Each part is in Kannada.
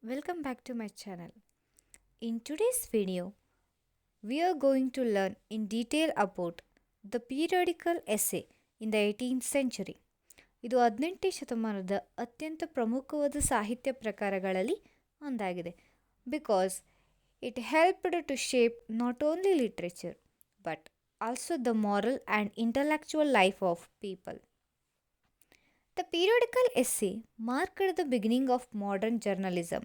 Welcome back to my channel. In today's video, we are going to learn in detail about the periodical essay in the 18th century. ಇದು 18ನೇ ಶತಮಾನದ ಅತ್ಯಂತ ಪ್ರಮುಖವಾದ ಸಾಹಿತ್ಯ ಪ್ರಕಾರಗಳಲ್ಲಿ ಒಂದಾಗಿದೆ because it helped to shape not only literature but also the moral and intellectual life of people. The periodical essay marked the beginning of modern journalism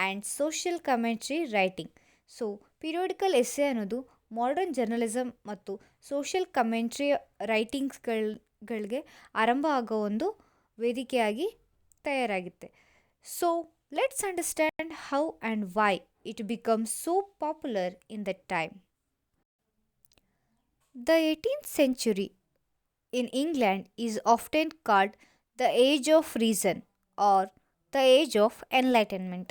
and social commentary writing. So periodical essay ಅನ್ನೋದು ಮಾಡರ್ನ್ ಜರ್ನಲಿಸಮ್ ಮತ್ತು ಸೋಷಿಯಲ್ ಕಮೆಂಟ್ರಿ ರೈಟಿಂಗ್ಸ್ಗಳಿಗೆ ಆರಂಭ ಆಗೋ ಒಂದು ವೇದಿಕೆಯಾಗಿ ತಯಾರಾಗುತ್ತೆ. So let's understand how and why it becomes so popular in the time. The 18th century in England is often called the Age of Reason or the Age of Enlightenment.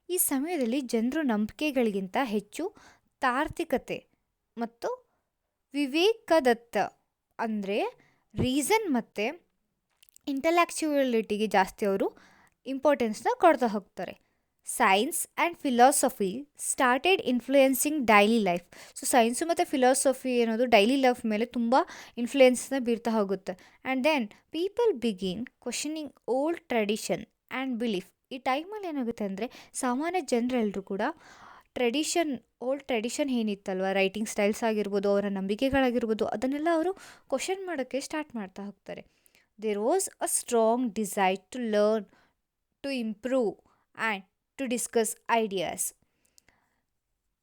ಈ ಸಮಯದಲ್ಲಿ ಜನರು ನಂಬಿಕೆಗಳಿಗಿಂತ ಹೆಚ್ಚು ತಾರ್ಕಿಕತೆ ಮತ್ತು ವಿವೇಕದತ್ತ ಅಂದರೆ ರೀಸನ್ ಮತ್ತು ಇಂಟಲೆಕ್ಚುವಲಿಟಿಗೆ ಜಾಸ್ತಿ ಅವರು ಇಂಪಾರ್ಟೆನ್ಸ್ನ ಕೊಡ್ತಾ ಹೋಗ್ತಾರೆ. Science and philosophy started influencing daily life. So science ಮತ್ತು ಫಿಲಾಸಫಿ ಅನ್ನೋದು ಡೈಲಿ ಲೈಫ್ ಮೇಲೆ ತುಂಬ ಇನ್ಫ್ಲೂಯೆನ್ಸ್ನ ಬೀರ್ತಾ ಹೋಗುತ್ತೆ. And then people begin questioning old tradition and belief. ಈ ಟೈಮಲ್ಲಿ ಏನಾಗುತ್ತೆ ಅಂದರೆ ಸಾಮಾನ್ಯ ಜನರೆಲ್ಲರೂ ಕೂಡ ಓಲ್ಡ್ ಟ್ರೆಡಿಷನ್ ಏನಿತ್ತಲ್ವ, ರೈಟಿಂಗ್ ಸ್ಟೈಲ್ಸ್ ಆಗಿರ್ಬೋದು, ಅವರ ನಂಬಿಕೆಗಳಾಗಿರ್ಬೋದು, ಅದನ್ನೆಲ್ಲ ಅವರು ಕ್ವಶನ್ ಮಾಡೋಕ್ಕೆ ಸ್ಟಾರ್ಟ್ ಮಾಡ್ತಾ ಹೋಗ್ತಾರೆ. There was a strong desire to learn, to improve and to discuss ideas.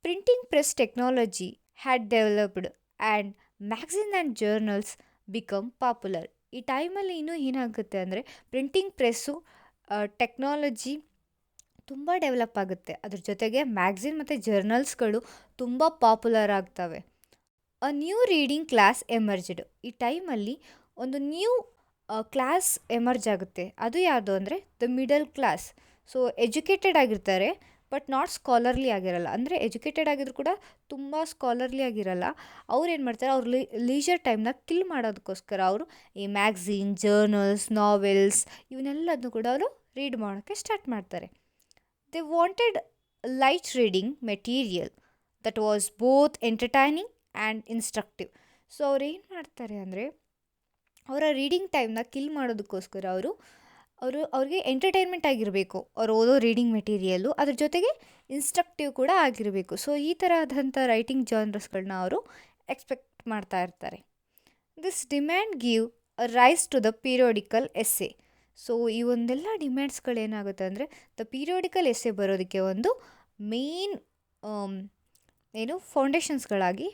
Printing press technology had developed and magazines and journals become popular. ಈ ಟೈಮಲ್ಲಿ ಇನ್ನೂ ಏನಾಗುತ್ತೆ ಅಂದರೆ ಪ್ರಿಂಟಿಂಗ್ ಪ್ರೆಸ್ಸು ಟೆಕ್ನಾಲಜಿ ತುಂಬ ಡೆವಲಪ್ ಆಗುತ್ತೆ. ಅದ್ರ ಜೊತೆಗೆ ಮ್ಯಾಗ್ಝಿನ್ ಮತ್ತು ಜರ್ನಲ್ಸ್ಗಳು ತುಂಬ ಪಾಪ್ಯುಲರ್ ಆಗ್ತವೆ. A new reading class emerged. ಈ ಟೈಮಲ್ಲಿ ಒಂದು ನ್ಯೂ ಕ್ಲಾಸ್ ಎಮರ್ಜ್ ಆಗುತ್ತೆ. ಅದು ಯಾವುದು ಅಂದರೆ the middle class. So educated ಆಗಿರ್ತಾರೆ ಬಟ್ ನಾಟ್ ಸ್ಕಾಲರ್ಲಿ ಆಗಿರಲ್ಲ. ಅಂದರೆ ಎಜುಕೇಟೆಡ್ ಆಗಿದ್ರು ಕೂಡ ತುಂಬ ಸ್ಕಾಲರ್ಲಿ ಆಗಿರಲ್ಲ. ಅವ್ರು ಏನು ಮಾಡ್ತಾರೆ, ಅವ್ರ ಲೀಜರ್ ಟೈಮ್ನ ಕಿಲ್ ಮಾಡೋದಕ್ಕೋಸ್ಕರ ಅವರು ಈ ಮ್ಯಾಗ್ಝಿನ್, ಜರ್ನಲ್ಸ್, ನಾವೆಲ್ಸ್ ಇವನ್ನೆಲ್ಲದನ್ನು ಕೂಡ ಅವರು ರೀಡ್ ಮಾಡೋಕ್ಕೆ ಸ್ಟಾರ್ಟ್ ಮಾಡ್ತಾರೆ. They wanted light reading material that was both entertaining and instructive. So ಅವ್ರು ಏನು ಮಾಡ್ತಾರೆ ಅಂದರೆ ಅವರ ರೀಡಿಂಗ್ ಟೈಮ್ನ ಕಿಲ್ ಮಾಡೋದಕ್ಕೋಸ್ಕರ ಅವ್ರಿಗೆ ಎಂಟರ್ಟೈನ್ಮೆಂಟ್ ಆಗಿರಬೇಕು ಅವ್ರು ಓದೋ ರೀಡಿಂಗ್ ಮೆಟೀರಿಯಲ್ಲು, ಅದ್ರ ಜೊತೆಗೆ ಇನ್ಸ್ಟ್ರಕ್ಟಿವ್ ಕೂಡ ಆಗಿರಬೇಕು. ಸೊ ಈ ಥರದಂಥ ರೈಟಿಂಗ್ ಜಾನ್ರಸ್ಗಳನ್ನ ಅವರು ಎಕ್ಸ್ಪೆಕ್ಟ್ ಮಾಡ್ತಾ ಇರ್ತಾರೆ. This demand give a rise to the periodical essay. So ಈ ಒಂದೆಲ್ಲ ಡಿಮ್ಯಾಂಡ್ಸ್ಗಳೇನಾಗುತ್ತೆ ಅಂದರೆ ದ ಪೀರಿಯೋಡಿಕಲ್ ಎಸ್ಸೆ ಬರೋದಕ್ಕೆ ಒಂದು ಮೇನ್ ಫೌಂಡೇಶನ್ಸ್ಗಳಾಗಿ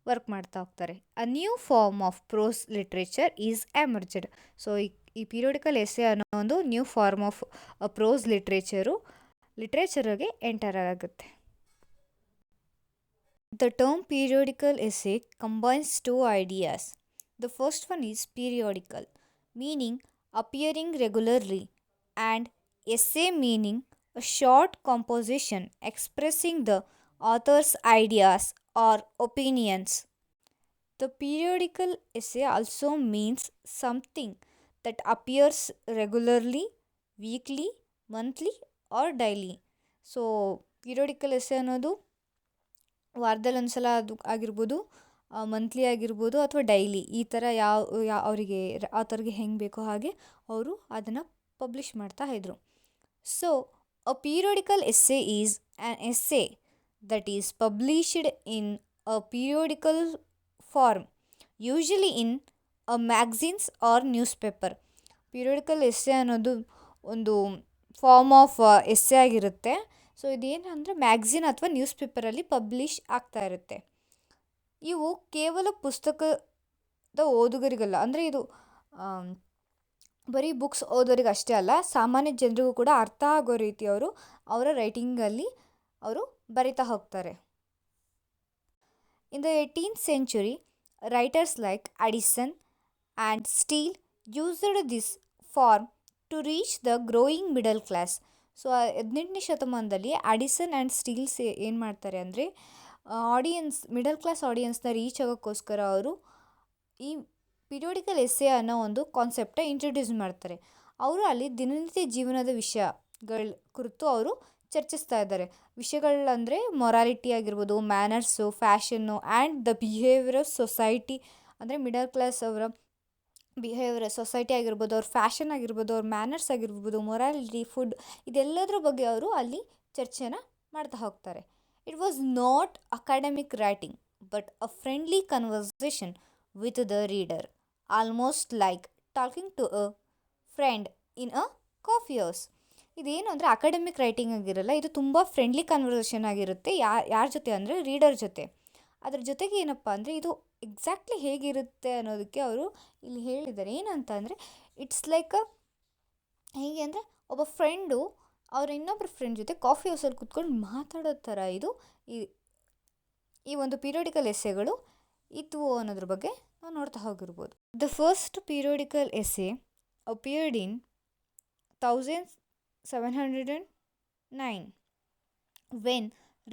ವರ್ಕ್ ಮಾಡ್ತಾ ಹೋಗ್ತಾರೆ. A new form of prose literature is emerged. So ಈ ಪೀರಿಯೋಡಿಕಲ್ ಎಸ್ಸೆ ಅನ್ನೋ ಒಂದು ನ್ಯೂ ಫಾರ್ಮ್ ಆಫ್ ಪ್ರೋಸ್ ಲಿಟ್ರೇಚರ್ಗೆ ಎಂಟರ್ ಆಗುತ್ತೆ. The term periodical essay combines two ideas. The first one is periodical, meaning appearing regularly, and essay meaning a short composition expressing the author's ideas or opinions. The periodical essay also means something that appears regularly, weekly, monthly or daily. So periodical essay ಅನ್ನೋದು ವಾರದಲ್ಲಿ ಒಂದು ಸಲ ಅದು ಆಗಿರ್ಬೋದು, ಮಂತ್ಲಿ ಆಗಿರ್ಬೋದು ಅಥವಾ ಡೈಲಿ, ಈ ಥರ ಅವರಿಗೆ ಆಥರ್ಗೆ ಹೆಂಗೆ ಬೇಕೋ ಹಾಗೆ ಅವರು ಅದನ್ನು ಪಬ್ಲಿಷ್ ಮಾಡ್ತಾ ಇದ್ರು. So a periodical essay is an essay that is published in a periodical form, usually in a magazines or newspaper. Periodical essay ಅನ್ನೋದು ಒಂದು ಫಾರ್ಮ್ ಆಫ್ ಎಸ್ಸೆ ಆಗಿರುತ್ತೆ. ಸೊ ಇದೇನಂದರೆ ಮ್ಯಾಗ್ಝಿನ್ ಅಥವಾ ನ್ಯೂಸ್ ಪೇಪರಲ್ಲಿ ಪಬ್ಲಿಷ್ ಆಗ್ತಾ ಇರುತ್ತೆ. ಇವು ಕೇವಲ ಪುಸ್ತಕದ ಓದುಗರಿಗಲ್ಲ, ಅಂದರೆ ಇದು ಬರೀ ಬುಕ್ಸ್ ಓದೋರಿಗೆ ಅಷ್ಟೇ ಅಲ್ಲ, ಸಾಮಾನ್ಯ ಜನರಿಗೂ ಕೂಡ ಅರ್ಥ ಆಗೋ ರೀತಿ ಅವರ ರೈಟಿಂಗಲ್ಲಿ ಅವರು ಬರಿತಾ ಹೋಗ್ತಾರೆ. In the 18th century, writers like Addison and Steele used this form to reach the growing middle class. ಸೊ 18ನೇ ಶತಮಾನದಲ್ಲಿ ಅಡಿಸನ್ ಆ್ಯಂಡ್ ಸ್ಟೀಲ್ಸ್ ಏನು ಮಾಡ್ತಾರೆ ಅಂದರೆ ಮಿಡಲ್ ಕ್ಲಾಸ್ ಆಡಿಯನ್ಸ್ನ ರೀಚ್ ಆಗೋಕ್ಕೋಸ್ಕರ ಅವರು ಈ ಪೀರಿಯೋಡಿಕಲ್ ಎಸ್ಸೆ ಅನ್ನೋ ಒಂದು ಕಾನ್ಸೆಪ್ಟ ಇಂಟ್ರೊಡ್ಯೂಸ್ ಮಾಡ್ತಾರೆ. ಅವರು ಅಲ್ಲಿ ದಿನನಿತ್ಯ ಜೀವನದ ವಿಷಯ ಕುರಿತು ಅವರು ಚರ್ಚಿಸ್ತಾ ಇದ್ದಾರೆ. ವಿಷಯಗಳಂದರೆ ಮೊರಾಲಿಟಿ ಆಗಿರ್ಬೋದು, manners, fashion and the behaviour of society. ಅಂದರೆ ಮಿಡಲ್ ಕ್ಲಾಸ್ ಅವರ ಬಿಹೇವಿಯರ್, ಸೊಸೈಟಿ ಆಗಿರ್ಬೋದು, ಅವ್ರ ಫ್ಯಾಷನ್ ಆಗಿರ್ಬೋದು, ಅವ್ರ ಮ್ಯಾನರ್ಸ್ ಆಗಿರ್ಬೋದು, ಮೊರಾಲಿಟಿ, ಫುಡ್, ಇದೆಲ್ಲದರ ಬಗ್ಗೆ ಅವರು ಅಲ್ಲಿ ಚರ್ಚೆನ ಮಾಡ್ತಾ ಹೋಗ್ತಾರೆ. It was not academic writing but a friendly conversation with the reader, almost like talking to a friend in a coffee house. ಇದೇನು ಅಂದರೆ ಅಕಾಡೆಮಿಕ್ ರೈಟಿಂಗ್ ಆಗಿರಲ್ಲ, ಇದು ತುಂಬ ಫ್ರೆಂಡ್ಲಿ ಕನ್ವರ್ಸೇಷನ್ ಆಗಿರುತ್ತೆ. ಯಾರ ಜೊತೆ ಅಂದರೆ ರೀಡರ್ ಜೊತೆ. ಅದ್ರ ಜೊತೆಗೆ ಏನಪ್ಪ ಅಂದರೆ ಇದು ಎಕ್ಸಾಕ್ಟ್ಲಿ ಹೇಗಿರುತ್ತೆ ಅನ್ನೋದಕ್ಕೆ ಅವರು ಇಲ್ಲಿ ಹೇಳಿದ್ದಾರೆ. ಏನಂತ ಅಂದರೆ ಇಟ್ಸ್ ಲೈಕ್ ಹೇಗೆ ಅಂದರೆ ಒಬ್ಬ ಫ್ರೆಂಡು ಅವರ ಇನ್ನೊಬ್ಬರ ಫ್ರೆಂಡ್ ಜೊತೆ ಕಾಫಿ ಹೌಸಲ್ಲಿ ಕುತ್ಕೊಂಡು ಮಾತಾಡೋ ಥರ ಇದು ಈ ಈ ಒಂದು ಪೀರಿಯೋಡಿಕಲ್ ಎಸ್ಸೆಗಳು ಇದ್ವು ಅನ್ನೋದ್ರ ಬಗ್ಗೆ ನಾವು ನೋಡ್ತಾ ಹೋಗಿರ್ಬೋದು. The first periodical essay appeared in 1709 when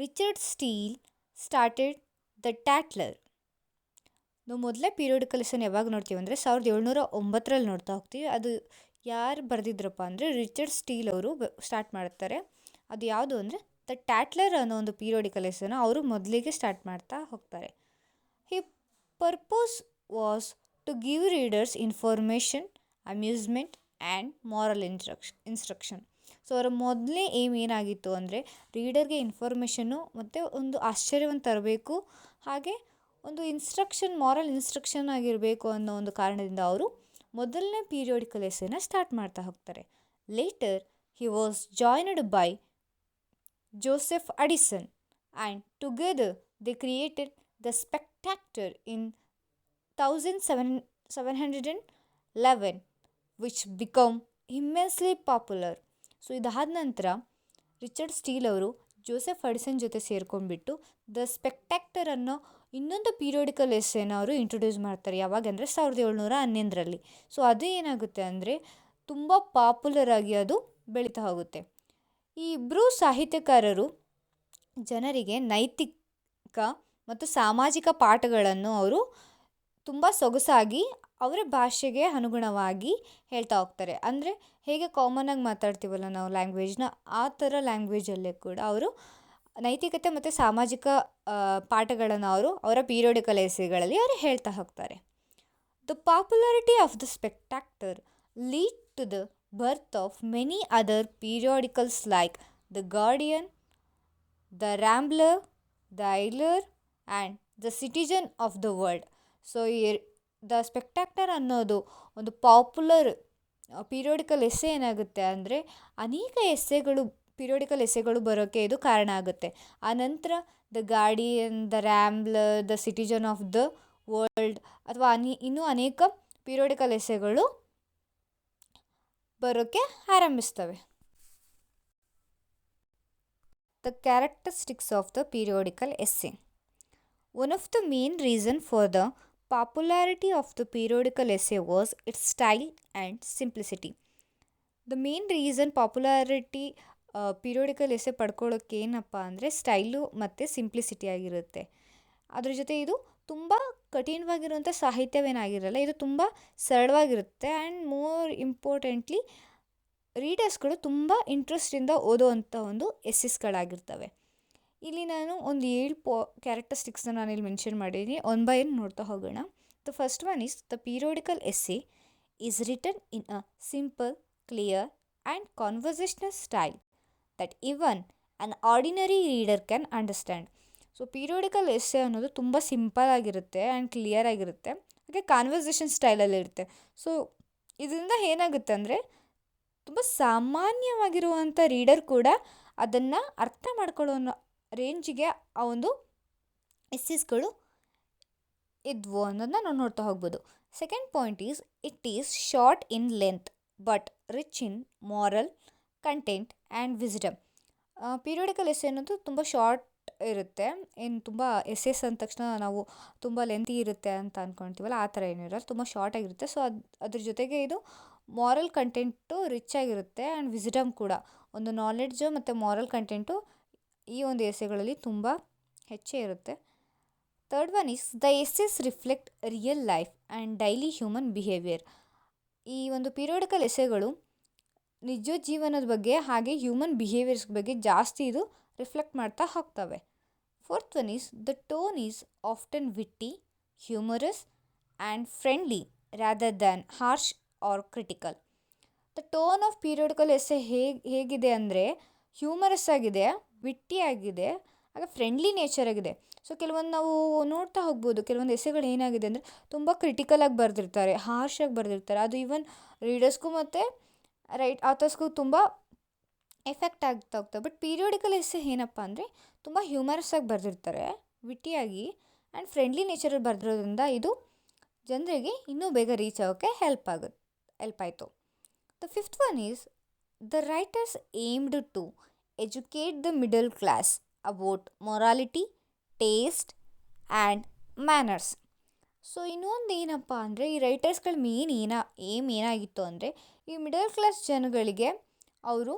Richard Steele started the Tatler. ನಾವು ಮೊದಲೇ ಪೀರಿಯೋಡಿಕಲ್ ಎಸ್ಸೆನ ಯಾವಾಗ ನೋಡ್ತೀವಿ ಅಂದರೆ 1709 ನೋಡ್ತಾ ಹೋಗ್ತೀವಿ. ಅದು ಯಾರು ಬರೆದಿದ್ರಪ್ಪ ಅಂದರೆ ರಿಚರ್ಡ್ ಸ್ಟೀಲ್ ಅವರು ಸ್ಟಾರ್ಟ್ ಮಾಡ್ತಾರೆ. ಅದು ಯಾವುದು ಅಂದರೆ ದ ಟ್ಯಾಟ್ಲರ್ ಅನ್ನೋ ಒಂದು ಪೀರಿಯೋಡಿಕಲ್ ಎಸ್ಸೆನ ಅವರು ಮೊದಲಿಗೆ ಸ್ಟಾರ್ಟ್ ಮಾಡ್ತಾ ಹೋಗ್ತಾರೆ. He purpose was to give readers information, amusement and moral instruction. So ಅವರ ಮೊದಲೇ ಏಮ್ ಏನಾಗಿತ್ತು ಅಂದರೆ ರೀಡರ್ಗೆ ಇನ್ಫಾರ್ಮೇಷನ್ನು ಮತ್ತು ಒಂದು ಆಶ್ಚರ್ಯವನ್ನು ತರಬೇಕು, ಹಾಗೆ ಒಂದು ಇನ್ಸ್ಟ್ರಕ್ಷನ್, ಮಾರಲ್ ಇನ್ಸ್ಟ್ರಕ್ಷನ್ ಆಗಿರಬೇಕು ಅನ್ನೋ ಒಂದು ಕಾರಣದಿಂದ ಅವರು ಮೊದಲನೇ ಪೀರಿಯೋಡಿಕಲ್ ಎಸ್ಸೆನ ಸ್ಟಾರ್ಟ್ ಮಾಡ್ತಾ ಹೋಗ್ತಾರೆ. Later he was joined by Joseph Addison and together they created the Spectator in 1711 which become immensely popular. So ಇದಾದ ನಂತರ ರಿಚರ್ಡ್ ಸ್ಟೀಲ್ ಅವರು ಜೋಸೆಫ್ ಅಡಿಸನ್ ಜೊತೆ ಸೇರ್ಕೊಂಡ್ಬಿಟ್ಟು ದ ಸ್ಪೆಕ್ಟಾಕ್ಟರ್ ಅನ್ನೋ ಇನ್ನೊಂದು ಪೀರಿಯೋಡಿಕಲ್ ಎಸ್ಸೆನ ಅವರು ಇಂಟ್ರೊಡ್ಯೂಸ್ ಮಾಡ್ತಾರೆ. ಯಾವಾಗಂದರೆ 1711. ಸೊ ಅದು ಏನಾಗುತ್ತೆ ಅಂದರೆ ತುಂಬ ಪಾಪ್ಯುಲರ್ ಆಗಿ ಅದು ಬೆಳೀತಾ ಹೋಗುತ್ತೆ. ಈ ಇಬ್ಬರೂ ಸಾಹಿತ್ಯಕಾರರು ಜನರಿಗೆ ನೈತಿಕ ಮತ್ತು ಸಾಮಾಜಿಕ ಪಾಠಗಳನ್ನು ಅವರು ತುಂಬ ಸೊಗಸಾಗಿ ಅವರ ಭಾಷೆಗೆ ಅನುಗುಣವಾಗಿ ಹೇಳ್ತಾ ಹೋಗ್ತಾರೆ. ಅಂದರೆ ಹೇಗೆ ಕಾಮನ್ನಾಗಿ ಮಾತಾಡ್ತೀವಲ್ಲ ನಾವು ಲ್ಯಾಂಗ್ವೇಜ್ನ, ಆ ಥರ ಲ್ಯಾಂಗ್ವೇಜಲ್ಲೇ ಕೂಡ ಅವರು ನೈತಿಕತೆ ಮತ್ತು ಸಾಮಾಜಿಕ ಪಾಠಗಳನ್ನು ಅವರು ಅವರ ಪೀರಿಯೋಡಿಕಲ್ ಎಸ್ಸೆಗಳಲ್ಲಿ ಅವರು ಹೇಳ್ತಾ ಹೋಗ್ತಾರೆ. The popularity of the Spectator lead to the birth of many other periodicals like the Guardian, the Rambler, the Idler and the Citizen of the World. So the Spectator ಅನ್ನೋದು ಒಂದು ಪಾಪ್ಯುಲರ್ ಪೀರಿಯೋಡಿಕಲ್ ಎಸ್ಸೆ ಏನಾಗುತ್ತೆ ಅಂದರೆ ಅನೇಕ ಪೀರಿಯೋಡಿಕಲ್ ಎಸ್ಸೆಗಳು ಬರೋಕ್ಕೆ ಇದು ಕಾರಣ ಆಗುತ್ತೆ. ಆನಂತರ the Guardian, the Rambler, the Citizen of the World ಅಥವಾ ಇನ್ನೂ ಅನೇಕ ಪೀರಿಯೋಡಿಕಲ್ ಎಸ್ಸೆಗಳು ಬರೋಕ್ಕೆ ಆರಂಭಿಸ್ತವೆ. The characteristics of the periodical essay. One of the main reason for the popularity of the periodical essay was its style and simplicity. The main reason popularity periodical essay ಪಡ್ಕೊಳ್ಳೋಕ್ಕೆ ಏನಪ್ಪ ಅಂದರೆ ಸ್ಟೈಲು ಮತ್ತು ಸಿಂಪ್ಲಿಸಿಟಿ ಆಗಿರುತ್ತೆ. ಅದ್ರ ಜೊತೆ ಇದು ತುಂಬ ಕಠಿಣವಾಗಿರುವಂಥ ಸಾಹಿತ್ಯವೇನಾಗಿರಲ್ಲ, ಇದು ತುಂಬ ಸರಳವಾಗಿರುತ್ತೆ. ಆ್ಯಂಡ್ ಮೋರ್ ಇಂಪಾರ್ಟೆಂಟ್ಲಿ ರೀಡರ್ಸ್ಗಳು ತುಂಬ ಇಂಟ್ರೆಸ್ಟಿಂದ ಓದೋವಂಥ ಒಂದು ಎಸ್ಸೆಸ್ಗಳಾಗಿರ್ತವೆ. ಇಲ್ಲಿ ನಾನು ಒಂದು 7 ಕ್ಯಾರೆಕ್ಟರಿಸ್ಟಿಕ್ಸ್ನ ನಾನಿಲ್ಲಿ ಮೆನ್ಷನ್ ಮಾಡಿದ್ದೀನಿ. ಒನ್ ಬೈ ಒನ್ ನೋಡ್ತಾ ಹೋಗೋಣ. The first one is the periodical essay is written in a simple, clear and conversational style that even an ordinary reader can understand. So periodical essay ಅನ್ನೋದು ತುಂಬ ಸಿಂಪಲ್ ಆಗಿರುತ್ತೆ ಆ್ಯಂಡ್ ಕ್ಲಿಯರ್ ಆಗಿರುತ್ತೆ, ಹಾಗೆ ಕಾನ್ವರ್ಸೇಷನ್ ಸ್ಟೈಲಲ್ಲಿರುತ್ತೆ. ಸೊ ಇದರಿಂದ ಏನಾಗುತ್ತೆ ಅಂದರೆ ತುಂಬ ಸಾಮಾನ್ಯವಾಗಿರುವಂಥ ರೀಡರ್ ಕೂಡ ಅದನ್ನು ಅರ್ಥ ಮಾಡ್ಕೊಳ್ಳೋ ರೇಂಜಿಗೆ ಆ ಒಂದು ಎಸ್ಸೆಸ್ಗಳು ಇದ್ವು ಅನ್ನೋದನ್ನ ನಾವು ನೋಡ್ತಾ ಹೋಗ್ಬೋದು. Second point is it is short in length but rich in moral content and wisdom. Periodical essay ಅನ್ನೋದು ತುಂಬ ಶಾರ್ಟ್ ಇರುತ್ತೆ. ಏನು ತುಂಬ ಎಸ್ಸೆಸ್ ಅಂದ ತಕ್ಷಣ ನಾವು ತುಂಬ ಲೆಂತಿ ಇರುತ್ತೆ ಅಂತ ಅಂದ್ಕೊಳ್ತೀವಲ್ಲ, ಆ ಥರ ಏನಿರಲ್ಲ, ತುಂಬ ಶಾರ್ಟ್ ಆಗಿರುತ್ತೆ. ಸೊ ಅದ್ರ ಜೊತೆಗೆ ಇದು ಮಾರಲ್ ಕಂಟೆಂಟು ರಿಚ್ ಆಗಿರುತ್ತೆ ಆ್ಯಂಡ್ ವಿಸ್ಡಮ್ ಕೂಡ, ಒಂದು ನಾಲೆಡ್ಜು ಮತ್ತು ಮಾರಲ್ ಕಂಟೆಂಟು ಈ ಒಂದು ಎಸ್ಸೆಗಳಲ್ಲಿ ತುಂಬ ಹೆಚ್ಚೇ ಇರುತ್ತೆ. Third one is the essays reflect real life and daily human behaviour. ಈ ಒಂದು ಪೀರಿಯೋಡಿಕಲ್ ಎಸ್ಸೆಗಳು ನಿಜ ಜೀವನದ ಬಗ್ಗೆ ಹಾಗೆ ಹ್ಯೂಮನ್ ಬಿಹೇವಿಯರ್ಸ್ ಬಗ್ಗೆ ಜಾಸ್ತಿ ಇದು ರಿಫ್ಲೆಕ್ಟ್ ಮಾಡ್ತಾ ಹೋಗ್ತವೆ. Fourth one is the tone is often witty, humorous and friendly rather than harsh or critical. The tone of periodical essay ಹೇಗಿದೆ ಅಂದರೆ ಹ್ಯೂಮರಸ್ ಆಗಿದೆ, ವಿಟ್ಟಿ ಆಗಿದೆ, ಹಾಗೆ ಫ್ರೆಂಡ್ಲಿ ನೇಚರ್ ಆಗಿದೆ. ಸೊ ಕೆಲವೊಂದು ನಾವು ನೋಡ್ತಾ ಹೋಗ್ಬೋದು, ಕೆಲವೊಂದು ಎಸ್ಸೆಗಳು ಏನಾಗಿದೆ ಅಂದರೆ ತುಂಬ ಕ್ರಿಟಿಕಲಾಗಿ ಬರೆದಿರ್ತಾರೆ, ಹಾರ್ಷಾಗಿ ಬರೆದಿರ್ತಾರೆ. ಅದು ಈವನ್ ರೀಡರ್ಸ್ಗೂ ಮತ್ತು ಆಥರ್ಸ್ಗೂ ತುಂಬ ಎಫೆಕ್ಟ್ ಆಗ್ತಾ ಹೋಗ್ತವೆ. ಬಟ್ ಪೀರಿಯೋಡಿಕಲ್ ಎಸ್ಸೆ ಏನಪ್ಪ ಅಂದರೆ ತುಂಬ ಹ್ಯೂಮರಸ್ ಆಗಿ ಬರೆದಿರ್ತಾರೆ, ವಿಟ್ಟಿಯಾಗಿ ಆ್ಯಂಡ್ ಫ್ರೆಂಡ್ಲಿ ನೇಚರಲ್ಲಿ ಬರೆದಿರೋದ್ರಿಂದ ಇದು ಜನರಿಗೆ ಇನ್ನೂ ಬೇಗ ರೀಚ್ ಆಗೋಕ್ಕೆ ಹೆಲ್ಪ್ ಆಯಿತು. The fifth one is the writers aimed to educate the middle class about morality, taste and manners. So ಇನ್ನೊಂದು ಏನಪ್ಪ ಅಂದರೆ ಈ ರೈಟರ್ಸ್ಗಳ ಏಮ್ ಏನಾಗಿತ್ತು ಅಂದರೆ ಈ ಮಿಡಲ್ ಕ್ಲಾಸ್ ಜನಗಳಿಗೆ ಅವರು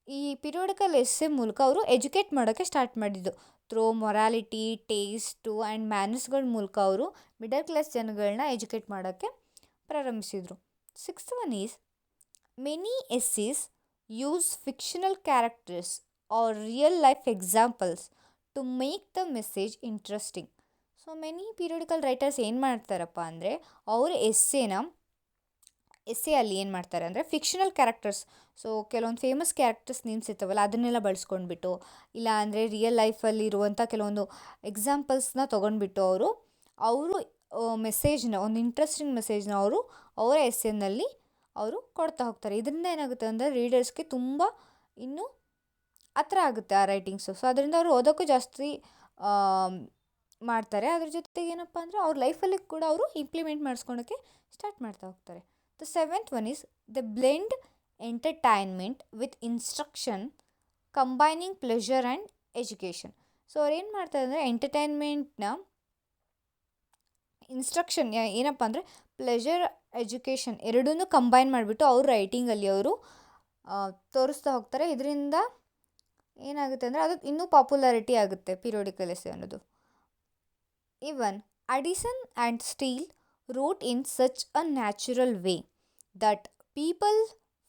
ಈ ಪಿರಿಯೋಡಿಕಲ್ ಎಸ್ಸೆ ಮೂಲಕ ಅವರು ಎಜುಕೇಟ್ ಮಾಡೋಕ್ಕೆ ಸ್ಟಾರ್ಟ್ ಮಾಡಿದ್ದು. ಥ್ರೂ ಮೊರಾಲಿಟಿ, ಟೇಸ್ಟು ಆ್ಯಂಡ್ ಮ್ಯಾನರ್ಸ್ಗಳ ಮೂಲಕ ಅವರು ಮಿಡಲ್ ಕ್ಲಾಸ್ ಜನಗಳನ್ನ ಎಜುಕೇಟ್ ಮಾಡೋಕ್ಕೆ ಪ್ರಾರಂಭಿಸಿದರು. Sixth one is many essays use fictional characters or real life examples to make the message interesting. So many periodical writers ಏನು ಮಾಡ್ತಾರಪ್ಪ ಅಂದರೆ ಅವ್ರ ಎಸ್ಸೆಯಲ್ಲಿ ಏನು ಮಾಡ್ತಾರೆ ಅಂದರೆ ಫಿಕ್ಷನಲ್ ಕ್ಯಾರೆಕ್ಟರ್ಸ್, ಸೊ ಕೆಲವೊಂದು ಫೇಮಸ್ ಕ್ಯಾರೆಕ್ಟರ್ಸ್ ನೇಮ್ಸ್ ಇರ್ತಾವಲ್ಲ ಅದನ್ನೆಲ್ಲ ಬಳಸ್ಕೊಂಡ್ಬಿಟ್ಟು, ಇಲ್ಲ ಅಂದರೆ ರಿಯಲ್ ಲೈಫಲ್ಲಿ ಇರುವಂಥ ಕೆಲವೊಂದು ಎಕ್ಸಾಂಪಲ್ಸ್ನ ತೊಗೊಂಡ್ಬಿಟ್ಟು ಅವರು ಮೆಸೇಜ್ನ, ಒಂದು ಇಂಟ್ರೆಸ್ಟಿಂಗ್ ಮೆಸೇಜ್ನ ಅವರ ಎಸ್ಸೆನಲ್ಲಿ ಅವರು ಕೊಡ್ತಾ ಹೋಗ್ತಾರೆ. ಇದರಿಂದ ಏನಾಗುತ್ತೆ ಅಂದರೆ ರೀಡರ್ಸ್ಗೆ ತುಂಬ ಇನ್ನೂ ಹತ್ರ ಆಗುತ್ತೆ ಆ ರೈಟಿಂಗ್ಸು. ಸೊ ಅದರಿಂದ ಅವರು ಓದೋಕ್ಕೂ ಜಾಸ್ತಿ ಮಾಡ್ತಾರೆ. ಅದ್ರ ಜೊತೆಗೆ ಏನಪ್ಪ ಅಂದರೆ ಅವ್ರ ಲೈಫಲ್ಲಿ ಕೂಡ ಅವರು ಇಂಪ್ಲಿಮೆಂಟ್ ಮಾಡಿಸ್ಕೊಳಕ್ಕೆ ಸ್ಟಾರ್ಟ್ ಮಾಡ್ತಾ ಹೋಗ್ತಾರೆ. The seventh one is the blend entertainment with instruction combining pleasure and education. So ಅವ್ರು ಏನು ಮಾಡ್ತಾರೆ ಅಂದರೆ ಎಂಟರ್ಟೈನ್ಮೆಂಟ್ನ ಇನ್ಸ್ಟ್ರಕ್ಷನ್ ಏನಪ್ಪ ಅಂದರೆ ಪ್ಲೆಷರ್, ಎಜುಕೇಷನ್ ಎರಡನ್ನೂ ಕಂಬೈನ್ ಮಾಡಿಬಿಟ್ಟು ಅವ್ರ ರೈಟಿಂಗಲ್ಲಿ ಅವರು ತೋರಿಸ್ತಾ ಹೋಗ್ತಾರೆ. ಇದರಿಂದ ಏನಾಗುತ್ತೆ ಅಂದರೆ ಅದು ಇನ್ನೂ ಪಾಪ್ಯುಲಾರಿಟಿ ಆಗುತ್ತೆ ಪೀರಿಯೋಡಿಕಲ್ ಎಸ್ಸೆ ಅನ್ನೋದು. Even Addison and Steele wrote in such a natural way that people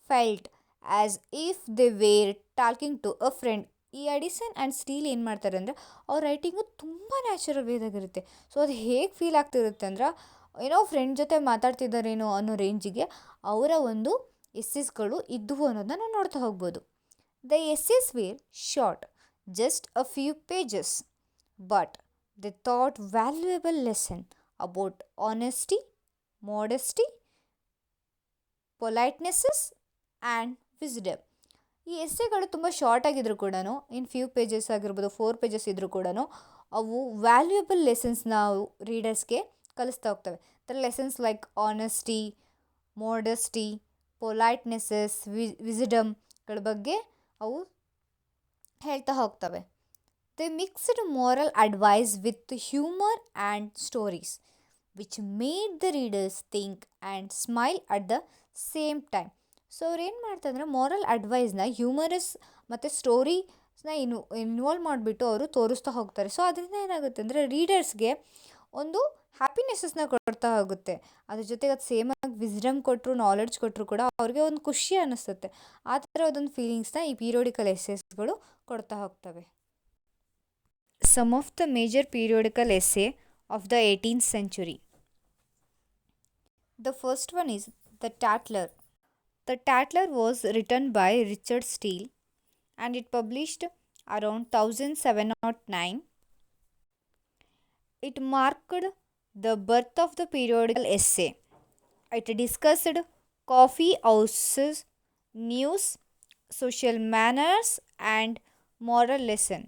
felt as if they were talking to a friend. ಈ ಅಡಿಸನ್ ಆ್ಯಂಡ್ ಸ್ಟೀಲ್ ಏನು ಮಾಡ್ತಾರೆ ಅಂದರೆ ಅವ್ರ ರೈಟಿಂಗು ತುಂಬ ನ್ಯಾಚುರಲ್ ವೇದಾಗಿರುತ್ತೆ. ಸೊ ಅದು ಹೇಗೆ ಫೀಲ್ ಆಗ್ತಿರುತ್ತೆ ಅಂದ್ರೆ ಏನೋ ಫ್ರೆಂಡ್ ಜೊತೆ ಮಾತಾಡ್ತಿದ್ದಾರೇನೋ ಅನ್ನೋ ರೇಂಜಿಗೆ ಅವರ ಒಂದು ಎಸ್ಸೆಸ್ಗಳು ಇದ್ದವು ಅನ್ನೋದನ್ನ ನಾವು ನೋಡ್ತಾ ಹೋಗ್ಬೋದು. The essays were short, just a few pages, but they taught valuable lesson about honesty, modesty, politenesses and wisdom. ಈ ಎಸ್ಸೆಗಳು ತುಂಬ ಶಾರ್ಟ್ ಆಗಿದ್ರು ಕೂಡ, ಇನ್ ಫ್ಯೂ ಪೇಜಸ್ ಆಗಿರ್ಬೋದು, 4 ಪೇಜಸ್ ಇದ್ದರೂ ಕೂಡ ಅವು ವ್ಯಾಲ್ಯೂಯಬಲ್ ಲೆಸನ್ಸ್ ನಾವು ರೀಡರ್ಸ್ಗೆ ಕಲಿಸ್ತಾ ಹೋಗ್ತವೆ. The lessons like honesty, modesty, politenesses, ವಿಸ್ಡಮ್ಗಳ ಬಗ್ಗೆ ಅವು ಹೇಳ್ತಾ ಹೋಗ್ತವೆ. They mixed moral advice with humor and stories, which made the readers think and smile at the same time. So ಅವ್ರು ಏನು ಮಾಡ್ತಾರೆ ಮಾರಲ್ ಅಡ್ವೈಸ್ನ ಹ್ಯೂಮರಸ್ ಮತ್ತು ಸ್ಟೋರೀಸ್ನ ಇನ್ವಾಲ್ವ್ ಮಾಡಿಬಿಟ್ಟು ಅವರು ತೋರಿಸ್ತಾ ಹೋಗ್ತಾರೆ. ಸೊ ಅದರಿಂದ ಏನಾಗುತ್ತೆ ಅಂದರೆ ರೀಡರ್ಸ್ಗೆ ಒಂದು ಹ್ಯಾಪಿನೆಸ್ಸಸ್ನ ಕೊಡ್ತಾ ಹೋಗುತ್ತೆ. ಅದ್ರ ಜೊತೆಗೆ ಅದು ಸೇಮಾಗಿ ವಿಸ್ಡಮ್ ಕೊಟ್ಟರು, ನಾಲೆಡ್ಜ್ ಕೊಟ್ಟರು ಕೂಡ ಅವ್ರಿಗೆ ಒಂದು ಖುಷಿ ಅನ್ನಿಸುತ್ತೆ. ಆ ಥರದೊಂದು ಫೀಲಿಂಗ್ಸ್ನ ಈ ಪೀರಿಯೋಡಿಕಲ್ ಎಸ್ಸೆಸ್ಗಳು ಕೊಡ್ತಾ ಹೋಗ್ತವೆ. Some of the major periodical essay of the 18th century. The first one is The Tatler. The Tatler was written by Richard Steele and it published around 1709. It marked the birth of the periodical essay. It discussed coffee houses, news, social manners and moral lesson.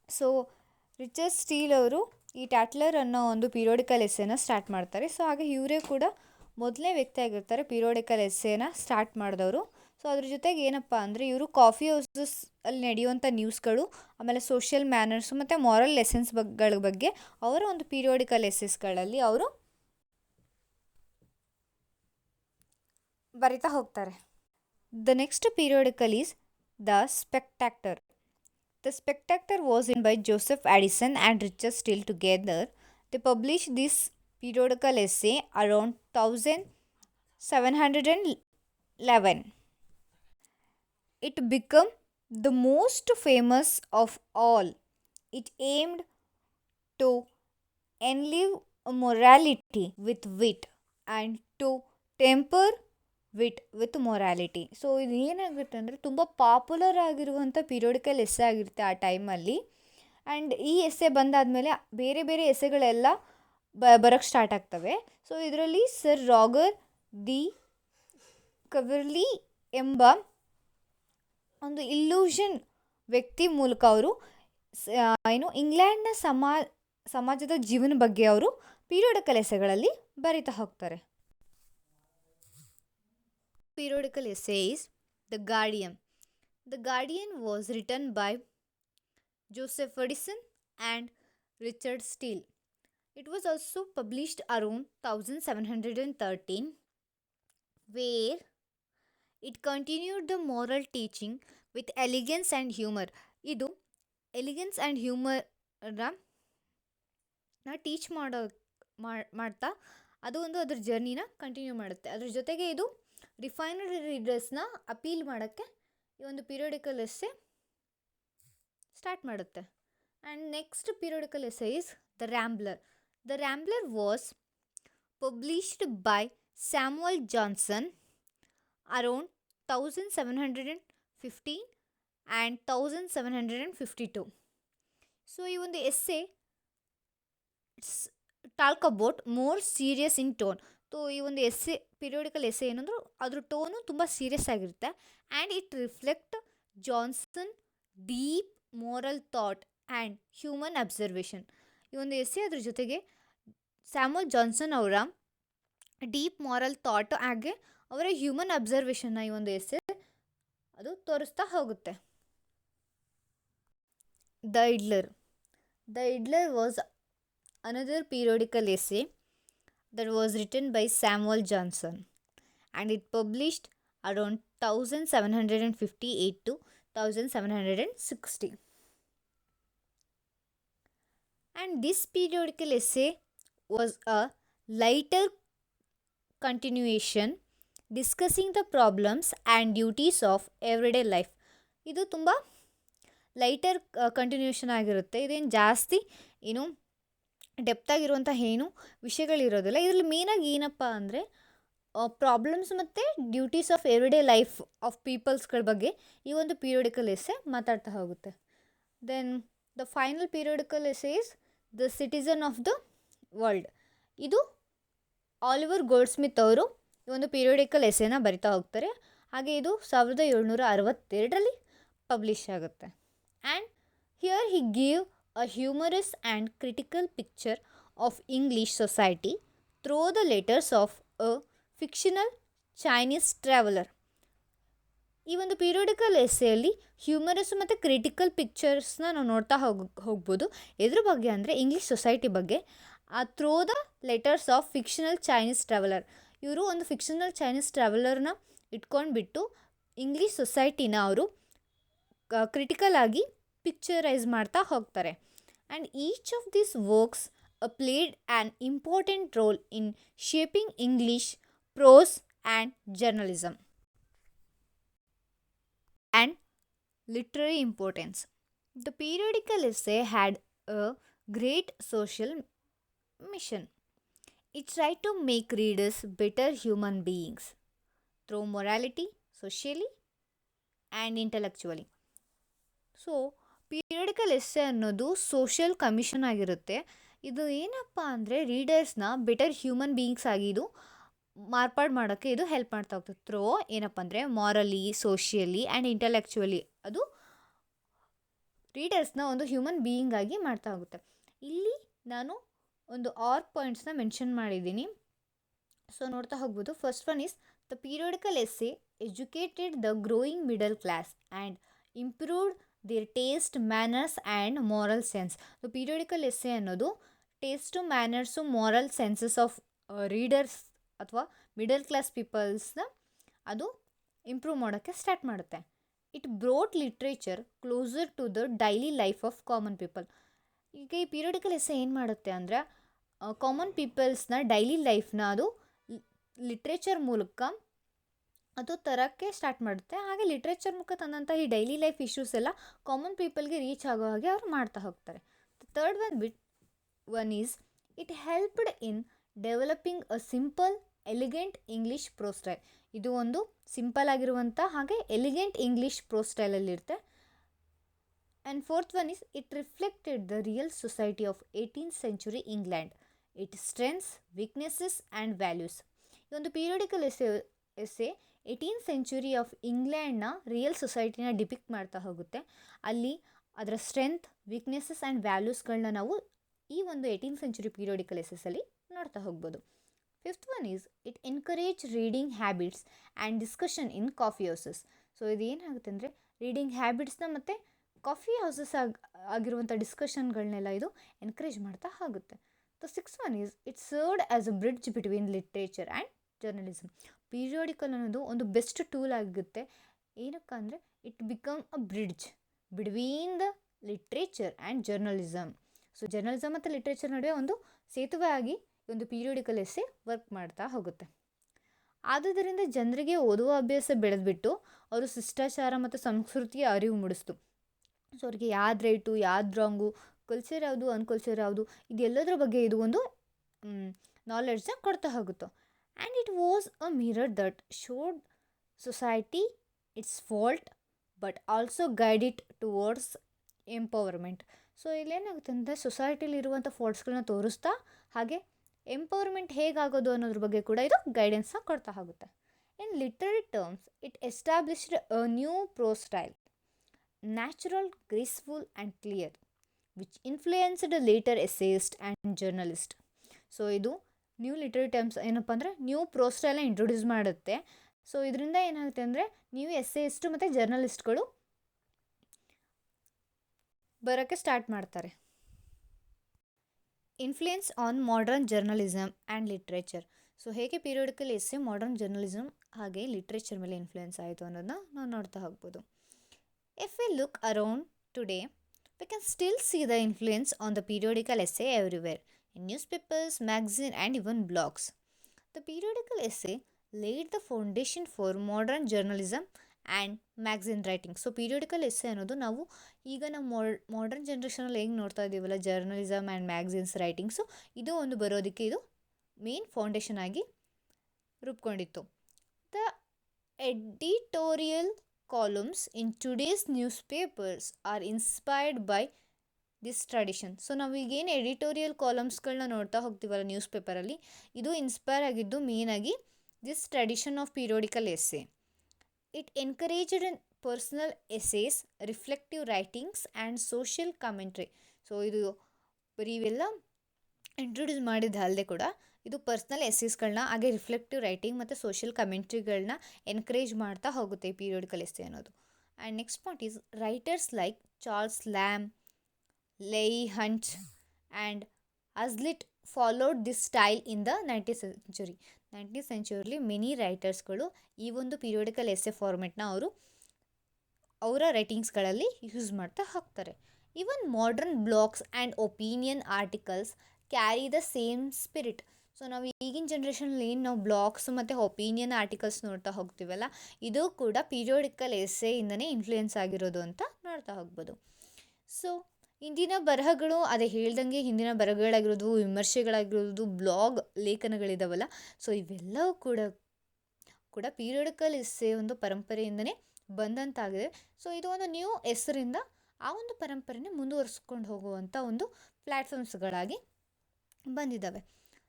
So Richard Steele ಅವರು ಈ ಟ್ಯಾಟ್ಲರ್ ಅನ್ನೋ ಒಂದು ಪೀರಿಯೋಡಿಕಲ್ ಎಸ್ಸೆನ ಸ್ಟಾರ್ಟ್ ಮಾಡ್ತಾರೆ. ಸೊ ಹಾಗೆ ಇವರೇ ಕೂಡ ಮೊದಲನೇ ವ್ಯಕ್ತಿ ಆಗಿರ್ತಾರೆ ಪೀರಿಯೋಡಿಕಲ್ ಎಸ್ಸೆನ ಸ್ಟಾರ್ಟ್ ಮಾಡಿದವರು. ಸೊ ಅದ್ರ ಜೊತೆಗೆ ಏನಪ್ಪ ಅಂದರೆ ಇವರು ಕಾಫಿ ಹೌಸಸ್ ಅಲ್ಲಿ ನಡೆಯುವಂಥ ನ್ಯೂಸ್ಗಳು, ಆಮೇಲೆ ಸೋಷಿಯಲ್ ಮ್ಯಾನರ್ಸು ಮತ್ತು ಮಾರಲ್ ಲೆಸನ್ಸ್ಗಳ ಬಗ್ಗೆ ಅವರ ಒಂದು ಪೀರಿಯೋಡಿಕಲ್ ಎಸ್ಸೆಸ್ಗಳಲ್ಲಿ ಅವರು ಬರಿತಾ ಹೋಗ್ತಾರೆ. The next periodical is the Spectator. The Spectator was written by Joseph Addison and Richard Steele together. They published this periodical essay around 1711. It became the most famous of all. It aimed to enlive morality with wit and to temper wit with morality. So ಇದು ಏನಾಗುತ್ತೆ ಅಂದರೆ ತುಂಬ ಪಾಪ್ಯುಲರ್ ಆಗಿರುವಂಥ ಪೀರಿಯೋಡಿಕಲ್ ಎಸ್ಸೆ ಆಗಿರುತ್ತೆ ಆ ಟೈಮಲ್ಲಿ. ಆ್ಯಂಡ್ ಈ ಎಸ್ಸೆ ಬಂದಾದಮೇಲೆ ಬೇರೆ ಬೇರೆ ಎಸ್ಸೆಗಳೆಲ್ಲ ಬರೋಕ್ಕೆ ಸ್ಟಾರ್ಟ್ ಆಗ್ತವೆ. ಸೊ ಇದರಲ್ಲಿ ಸರ್ ರಾಗರ್ ದಿ ಕವರ್ಲಿ ಎಂಬ ಒಂದು ಇಲ್ಯೂಷನ್ ವ್ಯಕ್ತಿ ಮೂಲಕ ಅವರು ಇಂಗ್ಲೆಂಡ್ನ ಸಮಾಜದ ಜೀವನ ಬಗ್ಗೆ ಅವರು ಪೀರಿಯೋಡಿಕಲ್ ಎಸ್ಸೆಗಳಲ್ಲಿ ಬರಿತಾ ಹೋಗ್ತಾರೆ. Periodical essay is The Guardian. The Guardian was written by Joseph Addison and Richard Steele. It was also published around 1713, where it continued the moral teaching with elegance and humor. ಇದು ಎಲಿಗೆನ್ಸ್ ಆ್ಯಂಡ್ ಹ್ಯೂಮರ್ನ ಟೀಚ್ ಮಾಡ್ತಾ ಅದು ಒಂದು ಅದ್ರ ಜರ್ನಿನ ಕಂಟಿನ್ಯೂ ಮಾಡುತ್ತೆ. ಅದ್ರ ಜೊತೆಗೆ ಇದು ರಿಫೈನ್ಡ್ ರೀಡರ್ಸ್ನ ಅಪೀಲ್ ಮಾಡೋಕ್ಕೆ ಈ ಒಂದು ಪೀರಿಯೋಡಿಕಲ್ ಎಸ್ಸೆ ಸ್ಟಾರ್ಟ್ ಮಾಡುತ್ತೆ. And next periodical essay is the Rambler. The Rambler was published by Samuel Johnson around 1715 and 1752. So ಈ ಒಂದು essay talk about more serious in tone. So ಈ ಒಂದು ಎಸ್ಸೆ ಪೀರಿಯೋಡಿಕಲ್ ಎಸ್ಸೆ ಏನಂದ್ರೆ ಅದ್ರ ಟೋನು ತುಂಬ ಸೀರಿಯಸ್ ಆಗಿರುತ್ತೆ. And it reflect Johnson deep moral thought and human observation. ಈ ಒಂದು ಎಸ್ಸೆ ಅದ್ರ ಜೊತೆಗೆ ಸ್ಯಾಮುಯಲ್ ಜಾನ್ಸನ್ ಅವರ ಡೀಪ್ ಮಾರಲ್ ಥಾಟ್ ಹಾಗೆ ಅವರ ಹ್ಯೂಮನ್ ಅಬ್ಸರ್ವೇಷನ್ನ ಈ ಒಂದು ಎಸ್ಸೆ ಅದು ತೋರಿಸ್ತಾ ಹೋಗುತ್ತೆ. The Idler. The Idler was another periodical essay that was written by Samuel Johnson, and it published around 1758 to 1760. And this periodical essay was a lighter continuation discussing the problems and duties of everyday life. ಇದು ತುಂಬ ಲೈಟರ್ ಕಂಟಿನ್ಯೂಷನ್ ಆಗಿರುತ್ತೆ. ಇದೇನು ಜಾಸ್ತಿ ಏನು ಡೆಪ್ತಾಗಿರುವಂಥ ಏನು ವಿಷಯಗಳಿರೋದಿಲ್ಲ. ಇದರಲ್ಲಿ ಮೇನಾಗಿ ಏನಪ್ಪ ಅಂದರೆ ಪ್ರಾಬ್ಲಮ್ಸ್ ಮತ್ತು duties of everyday life of ಪೀಪಲ್ಸ್ಗಳ ಬಗ್ಗೆ ಈ ಒಂದು ಪೀರಿಯೋಡಿಕಲ್ ಎಸ್ಸೆ ಮಾತಾಡ್ತಾ ಹೋಗುತ್ತೆ. Then the final periodical essay is the Citizen of the World. ಇದು ಆಲಿವರ್ ಗೋಲ್ಡ್ ಸ್ಮಿತ್ ಅವರು ಈ ಒಂದು ಪೀರಿಯೋಡಿಕಲ್ ಎಸ್ಸೆನ ಬರಿತಾ ಹೋಗ್ತಾರೆ. ಹಾಗೆ ಇದು 1762ರಲ್ಲಿ ಪಬ್ಲಿಷ್ ಆಗುತ್ತೆ. And here he give a humorous and critical picture of English society through the letters of a fictional Chinese traveler. ಈ ಒಂದು ಪೀರಿಯೋಡಿಕಲ್ ಎಸ್ಸೆಯಲ್ಲಿ ಹ್ಯೂಮರಸ್ ಮತ್ತು ಕ್ರಿಟಿಕಲ್ ಪಿಕ್ಚರ್ಸ್ನ ನಾವು ನೋಡ್ತಾ ಹೋಗ್ಬೋದು. ಎದ್ರ ಬಗ್ಗೆ ಅಂದರೆ ಇಂಗ್ಲೀಷ್ ಸೊಸೈಟಿ ಬಗ್ಗೆ. Through the letters of fictional Chinese traveller. ಇವರು ಒಂದು ಫಿಕ್ಷನಲ್ ಚೈನೀಸ್ ಟ್ರಾವೆಲರ್ನ ಇಟ್ಕೊಂಡ್ಬಿಟ್ಟು ಇಂಗ್ಲೀಷ್ ಸೊಸೈಟಿನ ಅವರು ಕ್ರಿಟಿಕಲ್ ಆಗಿ ಪಿಕ್ಚರೈಸ್ ಮಾಡ್ತಾ ಹೋಗ್ತಾರೆ. And each of these works played an important role in shaping English prose and journalism. And literary importance. The periodical essay had a great social mission. It tried to make readers better human beings through morality, socially, and intellectually. So periodical essay ಅನ್ನೋದು ಸೋಷಿಯಲ್ ಕಮಿಷನ್ ಆಗಿರುತ್ತೆ. ಇದು ಏನಪ್ಪ ಅಂದರೆ ರೀಡರ್ಸ್ನ ಬೆಟರ್ ಹ್ಯೂಮನ್ ಬೀಯಿಂಗ್ಸ್ ಆಗಿ ಇದು ಮಾರ್ಪಾಡು ಮಾಡೋಕ್ಕೆ ಇದು ಹೆಲ್ಪ್ ಮಾಡ್ತಾ ಹೋಗ್ತದೆ. ಥ್ರೋ ಏನಪ್ಪ ಅಂದರೆ ಮಾರಲಿ, ಸೋಷಿಯಲಿ ಆ್ಯಂಡ್ ಇಂಟೆಲೆಕ್ಚುವಲಿ ಅದು ರೀಡರ್ಸ್ನ ಒಂದು ಹ್ಯೂಮನ್ ಬೀಯಿಂಗ್ ಆಗಿ ಮಾಡ್ತಾ ಹೋಗುತ್ತೆ. ಇಲ್ಲಿ ನಾನು ಒಂದು 6 ಪಾಯಿಂಟ್ಸ್ನ ಮೆನ್ಷನ್ ಮಾಡಿದ್ದೀನಿ. ಸೊ ನೋಡ್ತಾ ಹೋಗ್ಬೋದು. First one is the periodical essay educated the growing middle class and improved their taste, manners and moral sense. Periodical essay ಅನ್ನೋದು taste, manners, moral senses of readers ಅಥವಾ ಮಿಡಲ್ ಕ್ಲಾಸ್ ಪೀಪಲ್ಸ್ನ ಅದು ಇಂಪ್ರೂವ್ ಮಾಡೋಕ್ಕೆ ಸ್ಟಾರ್ಟ್ ಮಾಡುತ್ತೆ. It brought literature closer to the daily life of common people. ಈಗ ಈ ಪೀರಿಯೋಡಿಕಲ್ ಎಸ್ಸೆ ಏನು ಮಾಡುತ್ತೆ ಅಂದರೆ ಕಾಮನ್ ಪೀಪಲ್ಸ್ನ ಡೈಲಿ ಲೈಫ್ನ ಅದು ಲಿಟ್ರೇಚರ್ ಮೂಲಕ ಅದು ತರೋಕ್ಕೆ ಸ್ಟಾರ್ಟ್ ಮಾಡುತ್ತೆ. ಹಾಗೆ ಲಿಟ್ರೇಚರ್ ಮುಖ ತಂದಂಥ ಈ ಡೈಲಿ ಲೈಫ್ ಇಶ್ಯೂಸ್ ಎಲ್ಲ ಕಾಮನ್ ಪೀಪಲ್ಗೆ ರೀಚ್ ಆಗೋ ಹಾಗೆ ಅವ್ರು ಮಾಡ್ತಾ ಹೋಗ್ತಾರೆ. Third one is it helped in developing a simple elegant English prose style. ಇದು ಒಂದು ಸಿಂಪಲ್ ಆಗಿರುವಂಥ ಹಾಗೆ ಎಲಿಗೆಂಟ್ ಇಂಗ್ಲೀಷ್ ಪ್ರೋ ಸ್ಟೈಲಲ್ಲಿರುತ್ತೆ. And fourth one is it reflected the real society of 18th century England, it strengths, weaknesses and values. ಈ ಒಂದು periodical essay 18th century of ಇಂಗ್ಲೆಂಡ್ನ ರಿಯಲ್ ಸೊಸೈಟಿನ ಡಿಪಿಕ್ಟ್ ಮಾಡ್ತಾ ಹೋಗುತ್ತೆ. ಅಲ್ಲಿ ಅದರ ಸ್ಟ್ರೆಂತ್, ವೀಕ್ನೆಸಸ್ ಆ್ಯಂಡ್ ವ್ಯಾಲ್ಯೂಸ್ಗಳನ್ನ ನಾವು ಈ ಒಂದು 18th century ಪೀರಿಯಡಿಕಲ್ ಎಸ್ಸೆಸಲ್ಲಿ ನೋಡ್ತಾ ಹೋಗ್ಬೋದು. Fifth one is it encourage reading habits and discussion in coffee houses. So ಇದು ಏನಾಗುತ್ತೆ ಅಂದರೆ ರೀಡಿಂಗ್ ಹ್ಯಾಬಿಟ್ಸ್ನ ಮತ್ತು ಕಾಫಿ ಹೌಸಸ್ ಆಗಿರುವಂಥ ಡಿಸ್ಕಷನ್ಗಳನ್ನೆಲ್ಲ ಇದು ಎನ್ಕರೇಜ್ ಮಾಡ್ತಾ ಹೋಗುತ್ತೆ. The six one is it served as a bridge between literature and journalism. Periodical ಅನ್ನೋದು ಒಂದು ಬೆಸ್ಟ್ ಟೂಲ್ ಆಗುತ್ತೆ. ಏನಕ್ಕೆ ಅಂದರೆ it become a bridge between the literature and journalism. So journalism ಮತ್ತು ಲಿಟ್ರೇಚರ್ ನಡುವೆ ಒಂದು ಸೇತುವೆ ಆಗಿ ಒಂದು ಪೀರಿಯೋಡಿಕಲ್ ಎಸ್ಸೆ ವರ್ಕ್ ಮಾಡ್ತಾ ಹೋಗುತ್ತೆ. ಆದುದರಿಂದ ಜನರಿಗೆ ಓದುವ ಅಭ್ಯಾಸ ಬೆಳೆದ್ಬಿಟ್ಟು ಅವರು ಶಿಷ್ಟಾಚಾರ ಮತ್ತು ಸಂಸ್ಕೃತಿಯ ಅರಿವು ಮೂಡಿಸ್ತು. ಸೊ ಅವ್ರಿಗೆ ಯಾವ್ದು ರೈಟು ಯಾವ್ದು ರಾಂಗು, ಕಲ್ಚರ್ ಯಾವುದು ಅನ್ಕಲ್ಚರ್ ಯಾವುದು, ಇದೆಲ್ಲದರ ಬಗ್ಗೆ ಇದು ಒಂದು ನಾಲೆಡ್ಜ್ನ ಕೊಡ್ತಾ ಹೋಗುತ್ತೋ. And it was a mirror that showed society its fault but also guide it towards empowerment. So ಇಲ್ಲೇನಾಗುತ್ತೆ ಅಂದರೆ ಸೊಸೈಟಿಲಿರುವಂಥ ಫಾಲ್ಟ್ಸ್ಗಳನ್ನ ತೋರಿಸ್ತಾ ಹಾಗೆ ಎಂಪವರ್ಮೆಂಟ್ ಹೇಗಾಗೋದು ಅನ್ನೋದ್ರ ಬಗ್ಗೆ ಕೂಡ ಇದು ಗೈಡೆನ್ಸ್ನ ಕೊಡ್ತಾ ಹೋಗುತ್ತೆ. In literary terms it established a new prose style, natural, graceful and clear, which influenced later essayist and journalist. So ಇದು ನ್ಯೂ ಲಿಟರರಿ ಟರ್ಮ್ಸ್ ಏನಪ್ಪ ಅಂದರೆ ನ್ಯೂ ಪ್ರೋ ಸ್ಟೈಲ್ನ ಇಂಟ್ರೊಡ್ಯೂಸ್ ಮಾಡುತ್ತೆ. ಸೊ ಇದರಿಂದ ಏನಾಗುತ್ತೆ ಅಂದರೆ ನ್ಯೂ ಎಸ್ಸೇಯಿಸ್ಟು ಮತ್ತು ಜರ್ನಲಿಸ್ಟ್ಗಳು ಬರೋಕ್ಕೆ ಸ್ಟಾರ್ಟ್ ಮಾಡ್ತಾರೆ. Influence on modern journalism and literature. So ಹೇಗೆ ಪೀರಿಯೋಡಿಕಲ್ ಎಸ್ಸೆ ಮಾಡರ್ನ್ ಜರ್ನಲಿಸಮ್ ಹಾಗೆ ಲಿಟ್ರೇಚರ್ ಮೇಲೆ ಇನ್ಫ್ಲುಯೆನ್ಸ್ ಆಯಿತು ಅನ್ನೋದನ್ನ ನಾವು ನೋಡ್ತಾ ಹೋಗ್ಬೋದು. If we look around today, we can still see the influence on the periodical essay everywhere, in newspapers, magazines, and even blogs. The periodical essay laid the foundation for modern journalism and magazine writing. So periodical essay ಅನ್ನೋದು ನಾವು ಈಗ ನಾವು ಮಾಡರ್ನ್ ಜನ್ರೇಷನಲ್ಲಿ ಹೆಂಗೆ ನೋಡ್ತಾ ಇದ್ದೀವಲ್ಲ ಜರ್ನಲಿಸಮ್ ಆ್ಯಂಡ್ ಮ್ಯಾಗಝಿನ್ಸ್ ರೈಟಿಂಗ್ಸು, ಇದು ಒಂದು ಬರೋದಕ್ಕೆ ಇದು ಮೇನ್ ಫೌಂಡೇಶನ್ ಆಗಿ ರೂಪುಗೊಂಡಿತ್ತು. The editorial columns in today's newspapers are inspired by this tradition. So ನಾವು ಈಗೇನು ಎಡಿಟೋರಿಯಲ್ ಕಾಲಮ್ಸ್ಗಳನ್ನ ನೋಡ್ತಾ ಹೋಗ್ತೀವಲ್ಲ ನ್ಯೂಸ್ ಪೇಪರಲ್ಲಿ, ಇದು ಇನ್ಸ್ಪೈರ್ ಆಗಿದ್ದು ಮೇನಾಗಿ this tradition of periodical essay. It encouraged personal essays, reflective writings and social commentary. So ಇದು ಬರೀ ಇವೆಲ್ಲ ಇಂಟ್ರೊಡ್ಯೂಸ್ ಮಾಡಿದ್ದು ಅಲ್ಲದೆ ಕೂಡ ಇದು ಪರ್ಸ್ನಲ್ ಎಸ್ಸೇಸ್ಗಳನ್ನ ಹಾಗೆ ರಿಫ್ಲೆಕ್ಟಿವ್ ರೈಟಿಂಗ್ ಮತ್ತು ಸೋಷಿಯಲ್ ಕಮೆಂಟ್ರಿಗಳನ್ನ ಎನ್ಕರೇಜ್ ಮಾಡ್ತಾ ಹೋಗುತ್ತೆ ಈ ಪೀರಿಯೋಡಿಕಲ್ ಎಸ್ಸೆ ಅನ್ನೋದು. And next point is writers like Charles Lamb, Leigh Hunt and Hazlitt followed this style in the 19th century. 19th centuryಲಿ ಮೆನಿ ರೈಟರ್ಸ್ಗಳು ಈ ಒಂದು ಪೀರಿಯೋಡಿಕಲ್ ಎಸ್ಸೆ ಫಾರ್ಮೆಟ್ನ ಅವರ ರೈಟಿಂಗ್ಸ್ಗಳಲ್ಲಿ ಯೂಸ್ ಮಾಡ್ತಾ ಹೋಗ್ತಾರೆ. Even modern blogs and opinion articles carry the same spirit. So ನಾವು ಈಗಿನ ಜನ್ರೇಷನಲ್ಲಿ ಏನು ನಾವು ಬ್ಲಾಗ್ಸ್ ಮತ್ತು ಒಪಿನಿಯನ್ ಆರ್ಟಿಕಲ್ಸ್ ನೋಡ್ತಾ ಹೋಗ್ತೀವಲ್ಲ, ಇದು ಕೂಡ ಪೀರಿಯೋಡಿಕಲ್ ಎಸ್ಸೆಯಿಂದನೇ ಇನ್ಫ್ಲೂಯೆನ್ಸ್ ಆಗಿರೋದು ಅಂತ ನೋಡ್ತಾ ಹೋಗ್ಬೋದು. ಸೊ ಇಂದಿನ ಬರಹಗಳು ಅದೇ ಹೇಳ್ದಂಗೆ ಹಿಂದಿನ ಬರಹಗಳಾಗಿರೋದು, ವಿಮರ್ಶೆಗಳಾಗಿರೋದು, ಬ್ಲಾಗ್ ಲೇಖನಗಳಿದಾವಲ್ಲ, ಸೊ ಇವೆಲ್ಲವೂ ಕೂಡ ಪೀರಿಯೋಡಿಕಲ್ ಎಸ್ಸೆ ಒಂದು ಪರಂಪರೆಯಿಂದನೇ ಬಂದಂತಾಗಿದೆ. ಸೊ ಇದು ಒಂದು ನ್ಯೂ ಹೆಸರಿಂದ ಆ ಒಂದು ಪರಂಪರೆನೇ ಮುಂದುವರಿಸ್ಕೊಂಡು ಹೋಗುವಂಥ ಒಂದು ಪ್ಲ್ಯಾಟ್ಫಾರ್ಮ್ಸ್ಗಳಾಗಿ ಬಂದಿದ್ದಾವೆ.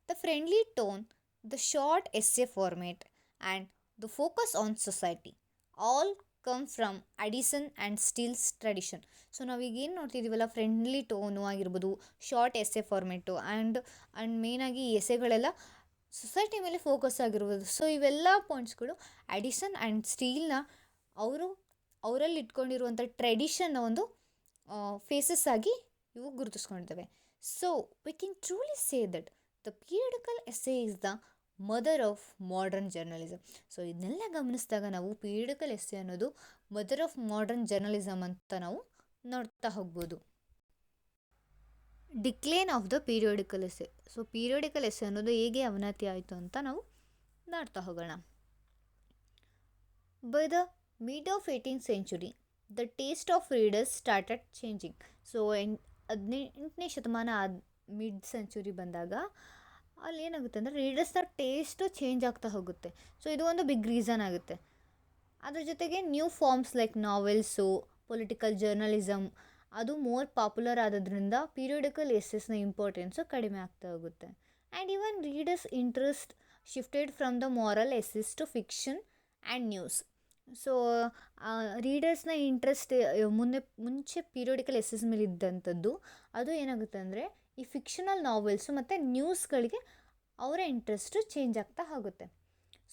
The friendly tone, the short essay format and the focus on society all come from Addison and Steele's tradition. So ನಾವೀಗ ಏನು ನೋಡ್ತಿದ್ದೀವಲ್ಲ, ಫ್ರೆಂಡ್ಲಿ ಟೋನು ಆಗಿರ್ಬೋದು, ಶಾರ್ಟ್ ಎಸ್ಸೆ ಫಾರ್ಮೇಟು ಆ್ಯಂಡ್ ಮೇಯ್ನಾಗಿ ಈ ಎಸ್ಸೆಗಳೆಲ್ಲ ಸೊಸೈಟಿ ಮೇಲೆ ಫೋಕಸ್ ಆಗಿರ್ಬೋದು. ಸೊ ಇವೆಲ್ಲ ಪಾಯಿಂಟ್ಸ್ಗಳು ಅಡಿಸನ್ ಆ್ಯಂಡ್ ಸ್ಟೀಲ್ನ ಅವರಲ್ಲಿ ಇಟ್ಕೊಂಡಿರುವಂಥ ಟ್ರೆಡಿಷನ್ನ ಒಂದು ಫೇಸಸ್ ಆಗಿ ಇವು ಗುರುತಿಸ್ಕೊಂಡಿದ್ದಾವೆ. So we can truly say that the periodical essay is the mother of modern journalism. So ಇದನ್ನೆಲ್ಲ ಗಮನಿಸಿದಾಗ ನಾವು ಪೀರಿಯೋಡಿಕಲ್ ಎಸ್ಸೆ ಅನ್ನೋದು ಮದರ್ ಆಫ್ ಮಾಡರ್ನ್ ಜರ್ನಲಿಸಮ್ ಅಂತ ನಾವು ನೋಡ್ತಾ ಹೋಗ್ಬೋದು. Decline of the periodical essay. So periodical essay ಅನ್ನೋದು ಹೇಗೆ ಅವನತಿ ಆಯಿತು ಅಂತ ನಾವು ನೋಡ್ತಾ ಹೋಗೋಣ. By the mid of 18th century, the taste of readers started changing. So 18ನೇ ಶತಮಾನ ಮಿಡ್ ಸೆಂಚುರಿ ಬಂದಾಗ ಅಲ್ಲಿ ಏನಾಗುತ್ತೆ ಅಂದರೆ ರೀಡರ್ಸ್ನ ಟೇಸ್ಟು ಚೇಂಜ್ ಆಗ್ತಾ ಹೋಗುತ್ತೆ. ಸೊ ಇದು ಒಂದು ಬಿಗ್ ರೀಸನ್ ಆಗುತ್ತೆ. ಅದ್ರ ಜೊತೆಗೆ new forms like novels, political journalism ಅದು ಮೋರ್ ಪಾಪ್ಯುಲರ್ ಆಗೋದ್ರಿಂದ ಪೀರಿಯಡಿಕಲ್ ಎಸ್ಸೆಸ್ನ ಇಂಪಾರ್ಟೆನ್ಸು ಕಡಿಮೆ ಆಗ್ತಾ ಹೋಗುತ್ತೆ. And even readers interest shifted from the moral essays to fiction and news. So ರೀಡರ್ಸ್ನ ಇಂಟ್ರೆಸ್ಟ್ ಮುಂಚೆ ಪೀರಿಯಡಿಕಲ್ ಎಸ್ಸೆಸ್ ಮೇಲೆ ಇದ್ದಂಥದ್ದು ಅದು ಏನಾಗುತ್ತೆ ಅಂದರೆ ಈ ಫಿಕ್ಷನಲ್ ನಾವೆಲ್ಸು ಮತ್ತು ನ್ಯೂಸ್ಗಳಿಗೆ ಅವರ ಇಂಟ್ರೆಸ್ಟು ಚೇಂಜ್ ಆಗ್ತಾ ಹೋಗುತ್ತೆ.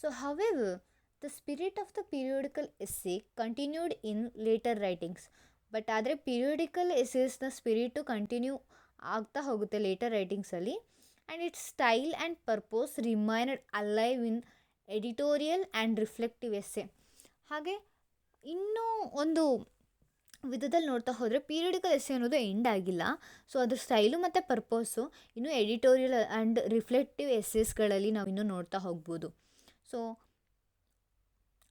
So however the spirit of the periodical essay continued in later writings. But ಆದರೆ ಪೀರಿಯಡಿಕಲ್ ಎಸ್ಸೆಸ್ನ ಸ್ಪಿರಿಟು ಕಂಟಿನ್ಯೂ ಆಗ್ತಾ ಹೋಗುತ್ತೆ ಲೇಟರ್ ರೈಟಿಂಗ್ಸಲ್ಲಿ. And its style and purpose remained alive in editorial and reflective essay. ಹಾಗೆ ಇನ್ನೂ ಒಂದು ವಿಧದಲ್ಲಿ ನೋಡ್ತಾ ಹೋದರೆ ಪೀರಿಯಡಿಕಲ್ ಎಸ್ಸೆ ಅನ್ನೋದು ಎಂಡ್ ಆಗಿಲ್ಲ. ಸೊ ಅದ್ರ ಸ್ಟೈಲು ಮತ್ತು ಪರ್ಪೋಸು ಇನ್ನೂ ಎಡಿಟೋರಿಯಲ್ ಆ್ಯಂಡ್ ರಿಫ್ಲೆಕ್ಟಿವ್ ಎಸ್ಸೆಸ್ಗಳಲ್ಲಿ ನಾವು ಇನ್ನೂ ನೋಡ್ತಾ ಹೋಗ್ಬೋದು. ಸೊ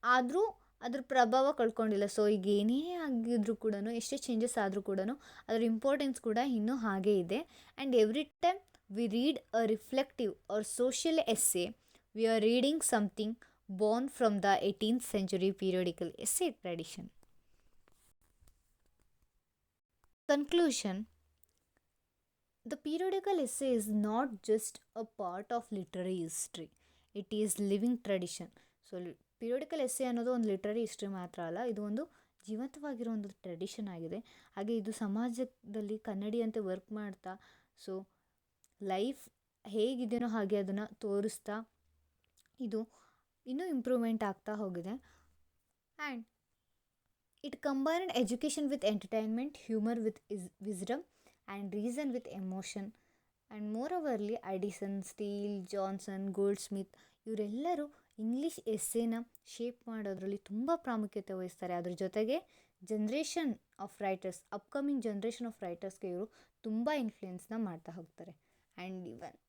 ಆದರೂ ಅದ್ರ ಪ್ರಭಾವ ಕಳ್ಕೊಂಡಿಲ್ಲ. ಸೊ ಈಗ ಏನೇ ಆಗಿದ್ರೂ ಕೂಡ, ಎಷ್ಟೇ ಚೇಂಜಸ್ ಆದರೂ ಕೂಡ ಅದರ ಇಂಪಾರ್ಟೆನ್ಸ್ ಕೂಡ ಇನ್ನೂ ಹಾಗೇ ಇದೆ. And every time we read a reflective or social essay, we are reading something born from the 18th century periodical essay tradition. Conclusion: the periodical essay is not just a part of literary history, it is living tradition. So periodical essay ಅನ್ನೋದು ಒಂದು ಲಿಟ್ರರಿ ಹಿಸ್ಟ್ರಿ ಮಾತ್ರ ಅಲ್ಲ, ಇದು ಒಂದು ಜೀವಂತವಾಗಿರೋ ಒಂದು ಟ್ರೆಡಿಷನ್ ಆಗಿದೆ. ಹಾಗೆ ಇದು ಸಮಾಜದಲ್ಲಿ ಕನ್ನಡಿಯಂತೆ ವರ್ಕ್ ಮಾಡ್ತಾ, ಸೊ ಲೈಫ್ ಹೇಗಿದೆಯೋ ಹಾಗೆ ಅದನ್ನು ತೋರಿಸ್ತಾ ಇದು ಇನ್ನೂ ಇಂಪ್ರೂವ್ಮೆಂಟ್ ಆಗ್ತಾ ಹೋಗಿದೆ. And it combined education with entertainment, humour with wisdom and reason with emotion. And more overly Addison, Steele, Johnson, Goldsmith ಇವರೆಲ್ಲರೂ ಇಂಗ್ಲೀಷ್ ಎಸ್ಸೆನ ಶೇಪ್ ಮಾಡೋದ್ರಲ್ಲಿ ತುಂಬ ಪ್ರಾಮುಖ್ಯತೆ ವಹಿಸ್ತಾರೆ. ಅದ್ರ ಜೊತೆಗೆ generation of writers, upcoming generation of ರೈಟರ್ಸ್ಗೆ ಇವರು ತುಂಬ ಇನ್ಫ್ಲುಯೆನ್ಸ್ನ ಮಾಡ್ತಾ ಹೋಗ್ತಾರೆ. And even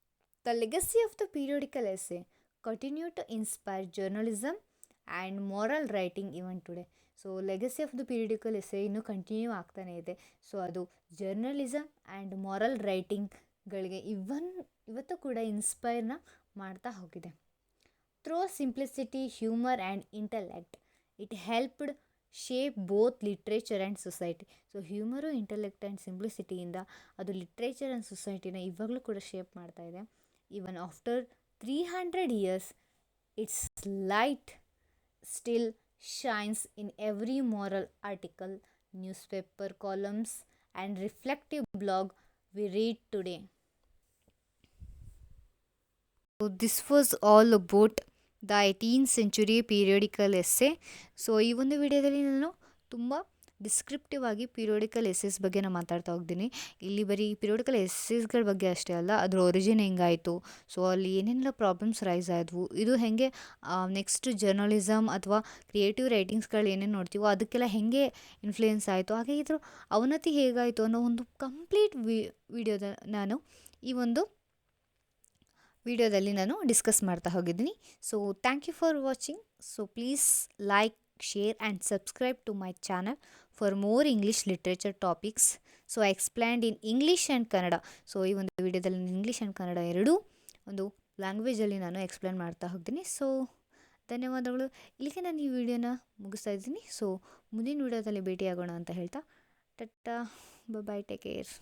the legacy of the periodical essay continue to inspire journalism and moral writing even today. So legacy of the periodical essay ಇನ್ನೂ ಕಂಟಿನ್ಯೂ ಆಗ್ತಾನೇ ಇದೆ. ಸೊ ಅದು ಜರ್ನಲಿಸಮ್ ಆ್ಯಂಡ್ ಮಾರಲ್ ರೈಟಿಂಗ್ಗಳಿಗೆ ಇವತ್ತು ಕೂಡ ಇನ್ಸ್ಪೈರ್ನ ಮಾಡ್ತಾ ಹೋಗಿದೆ. Through simplicity, humour and intellect it helped shape both literature and society. So humour, intellect and ಸಿಂಪ್ಲಿಸಿಟಿಯಿಂದ ಅದು ಲಿಟ್ರೇಚರ್ ಆ್ಯಂಡ್ ಸೊಸೈಟಿನ ಇವಾಗಲೂ ಕೂಡ ಶೇಪ್ ಮಾಡ್ತಾ ಇದೆ. Even after 300 years, its light still shines in every moral article, newspaper columns, and reflective blog we read today. So this was all about the 18th century periodical essay. So ಈ ಒಂದು ವಿಡಿಯೋದಲ್ಲಿ ನಾನು ತುಂಬ ಡಿಸ್ಕ್ರಿಪ್ಟಿವ್ ಆಗಿ ಪೀರಿಯಡಿಕಲ್ ಎಸ್ಸೆಸ್ ಬಗ್ಗೆ ನಾನು ಮಾತಾಡ್ತಾ ಹೋಗ್ತೀನಿ. ಇಲ್ಲಿ ಬರೀ ಪೀರಿಯಡಿಕಲ್ ಎಸ್ಸೆಸ್ಗಳ ಬಗ್ಗೆ ಅಷ್ಟೇ ಅಲ್ಲ, ಅದ್ರ ಒರಿಜಿನ್ ಹೆಂಗಾಯಿತು, ಸೊ ಅಲ್ಲಿ ಏನೇನೆಲ್ಲ ಪ್ರಾಬ್ಲಮ್ಸ್ ರೈಸ್ ಆದವು, ಇದು ಹೇಗೆ ನೆಕ್ಸ್ಟ್ ಜರ್ನಲಿಸಮ್ ಅಥವಾ ಕ್ರಿಯೇಟಿವ್ ರೈಟಿಂಗ್ಸ್ಗಳು ಏನೇನು ನೋಡ್ತೀವೋ ಅದಕ್ಕೆಲ್ಲ ಹೇಗೆ ಇನ್ಫ್ಲೂಯೆನ್ಸ್ ಆಯಿತು, ಹಾಗೆ ಇದ್ರ ಅವನತಿ ಹೇಗಾಯಿತು ಅನ್ನೋ ಒಂದು ಕಂಪ್ಲೀಟ್ ವಿಡಿಯೋದ ನಾನು ಈ ಒಂದು ವಿಡಿಯೋದಲ್ಲಿ ನಾನು ಡಿಸ್ಕಸ್ ಮಾಡ್ತಾ ಹೋಗಿದ್ದೀನಿ. So thank you for watching. So please like, share and subscribe to my channel for more English literature topics. So I explained in English and Kannada. So ಈ ಒಂದು ವಿಡಿಯೋದಲ್ಲಿ ಇಂಗ್ಲೀಷ್ ಆ್ಯಂಡ್ ಕನ್ನಡ ಎರಡೂ ಒಂದು ಲ್ಯಾಂಗ್ವೇಜಲ್ಲಿ ನಾನು ಎಕ್ಸ್ಪ್ಲೇನ್ ಮಾಡ್ತಾ ಹೋಗ್ತೀನಿ. ಸೊ ಧನ್ಯವಾದಗಳು. ಇಲ್ಲಿಗೆ ನಾನು ಈ ವಿಡಿಯೋನ ಮುಗಿಸ್ತಾ ಇದ್ದೀನಿ. ಸೊ ಮುಂದಿನ ವಿಡಿಯೋದಲ್ಲಿ ಭೇಟಿಯಾಗೋಣ ಅಂತ ಹೇಳ್ತಾ, ಟಟ್ಟಾ, ಬಾಯ್, ಟೇಕ್ ಕೇರ್.